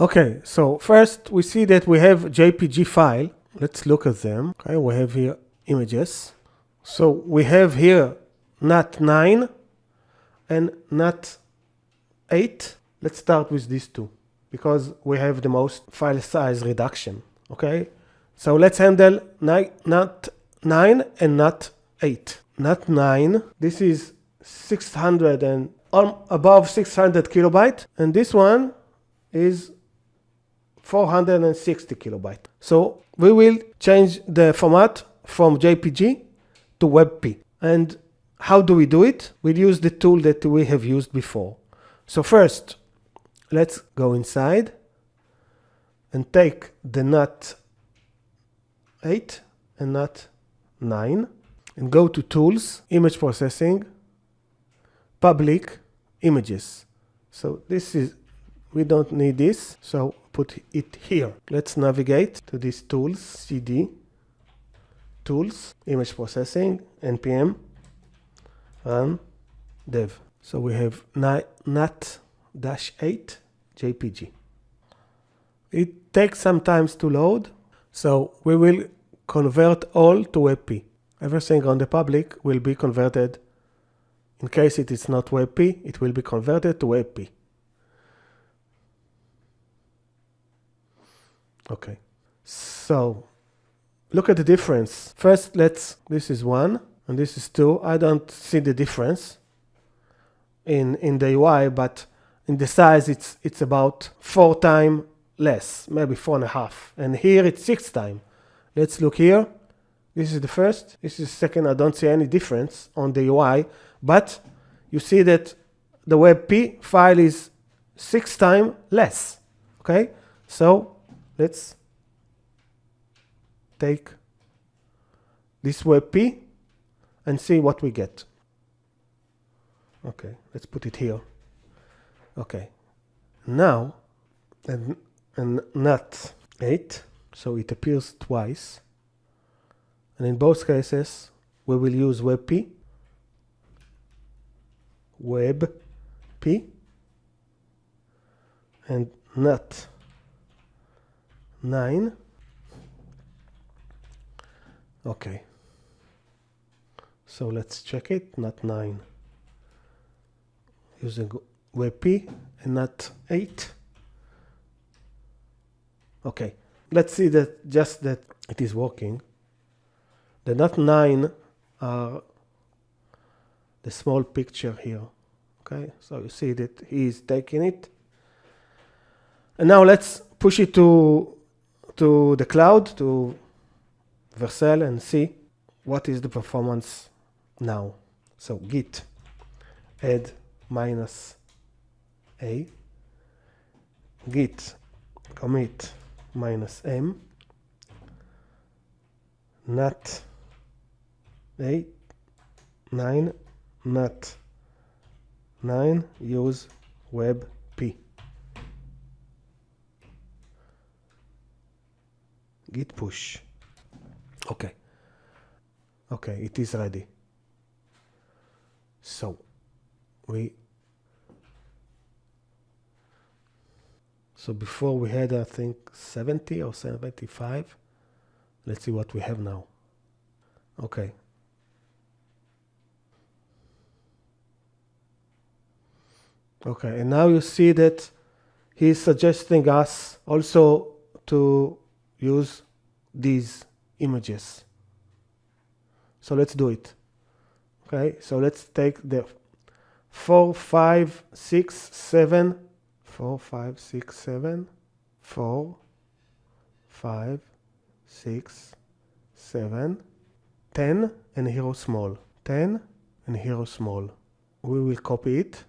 Okay, so first we see that we have JPG file. Let's look at them. Okay, we have here images. So we have here NAT9 and NAT8. Let's start with these two because we have the most file size reduction. Okay, so let's handle NAT9 and NAT8. NAT9, this is 600 and above 600 kilobyte, and this one is 460 kilobyte. So we will change the format from JPG to WebP. And how do we do it? We'll use the tool that we have used before. So first, let's go inside and take the NAT8 and NAT9 and go to Tools, Image Processing, Public, Images. So this is, we don't need this, so put it here. Let's navigate to these tools, CD, Tools, Image Processing, NPM, Run, Dev. So we have NAT-8 JPG. It takes some time to load, so we will convert all to WebP. Everything on the public will be converted. In case it is not WebP, it will be converted to WebP. Okay, so look at the difference. First, this is 1 and this is 2. I don't see the difference in the UI, but in the size it's about 4 times less, maybe 4.5. And here it's 6 times. Let's look here. This is the first, this is the second. I don't see any difference on the UI, but you see that the WebP file is 6 times less. Okay, so let's take this WebP and see what we get. Okay, let's put it here. Okay, now and NAT8, so it appears twice, and in both cases we will use WebP, and NAT9. Okay, so let's check it. NAT9 using WebP and NAT8. Okay, let's see that just that it is working. The NAT9 are the small picture here. Okay, so you see that he is taking it. And now let's push it to the cloud, to Vercel, and see what is the performance now. So git add -a, git commit -m, NAT8, 9, NAT9, use WebP. Git push. Okay. Okay, it is ready. So before we had, I think, 70 or 75. Let's see what we have now. Okay. Okay, and now you see that he's suggesting us also to use these images. So let's do it. Okay, so let's take the 4, 5, 6, 7, 4, 5, 6, 7, 4, 5, 6, 7, 10, and hero small. 10 and hero small. We will copy it.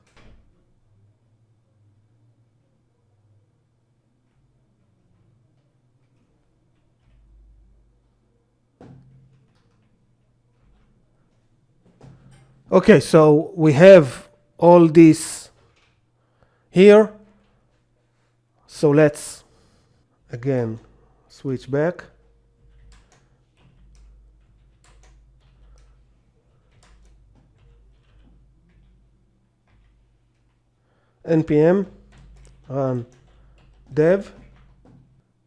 Okay, so we have all this here. So let's again switch back. NPM run dev,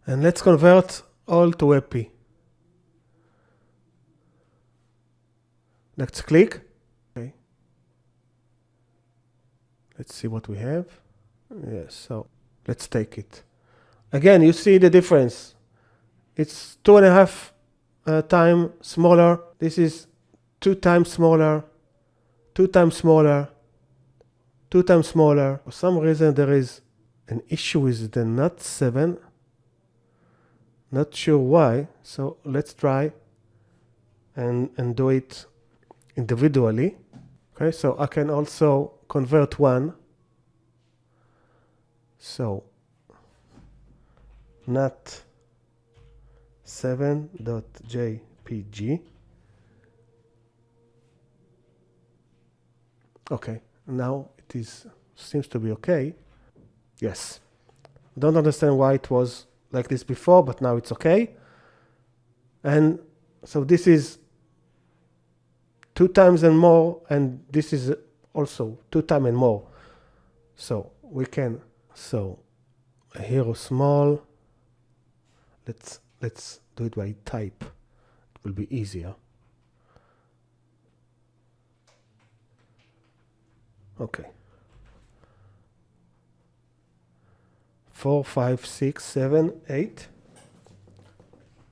and let's convert all to WebP. Let's click. Okay. Let's see what we have. Yes, so let's take it. Again, you see the difference. It's 2.5 times smaller. This is 2 times smaller, 2 times smaller, 2 times smaller. For some reason, there is an issue with the NUT 7. Not sure why. So let's try and do it individually. Okay, so I can also convert one. So NUT 7.jpg. Okay, now it seems to be okay. Yes. Don't understand why it was like this before, but now it's okay. And so this is 2 times and more, and this is also 2 times and more. So we can, so a hero small, let's do it by type. It will be easier. Okay. 4, 5, 6, 7, 8.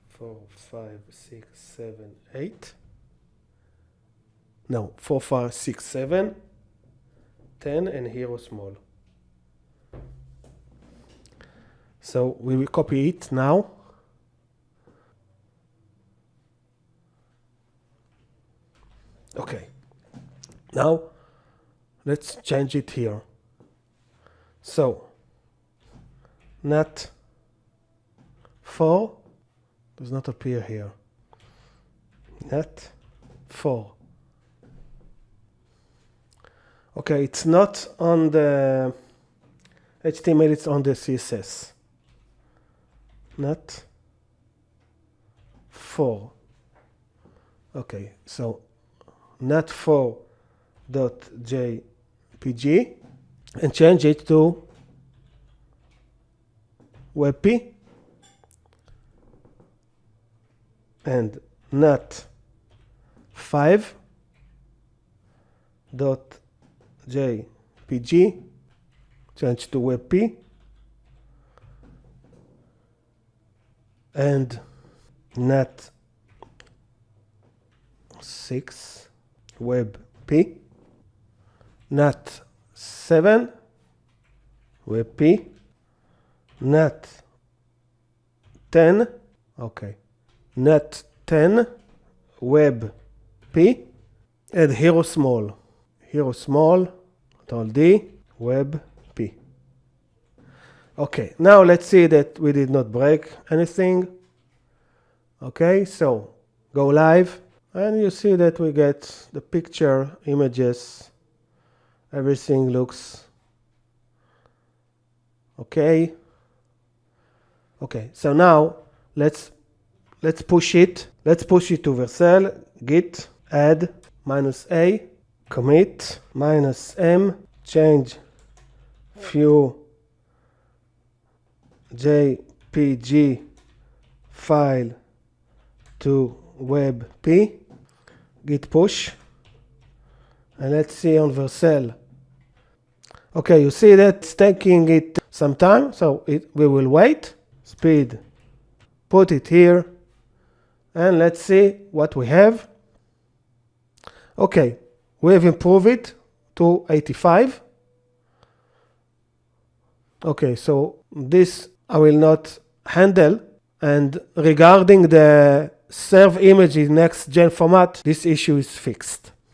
4, 5, 6, 7, 8. No, 4, 5, 6, 7, 10, and hero small. So we will copy it now. Okay. Now let's change it here. So NUT 4 does not appear here. NUT 4. Okay, it's not on the HTML, it's on the CSS. NUT 4. Okay, so NUT 4.jpg and change it to WebP, and NUT 5.jpg, change to WebP, and NUT 6 WebP, NUT 7 WebP, NUT 10, okay, NUT 10 WebP, and hero small, Ctrl D, WebP. Okay, now let's see that we did not break anything. Okay, so go live, and you see that we get the picture, images, everything looks okay. Okay, so now let's push it. Let's push it to Vercel, git add -a, commit -m, change view JPG file to WebP, git push, and let's see on Vercel. Okay, you see that's taking it some time, so we will wait. Speed, put it here, and let's see what we have. Okay, we have improved it to 85. Okay, so this I will not handle, and regarding the serve image in next gen format, this issue is fixed.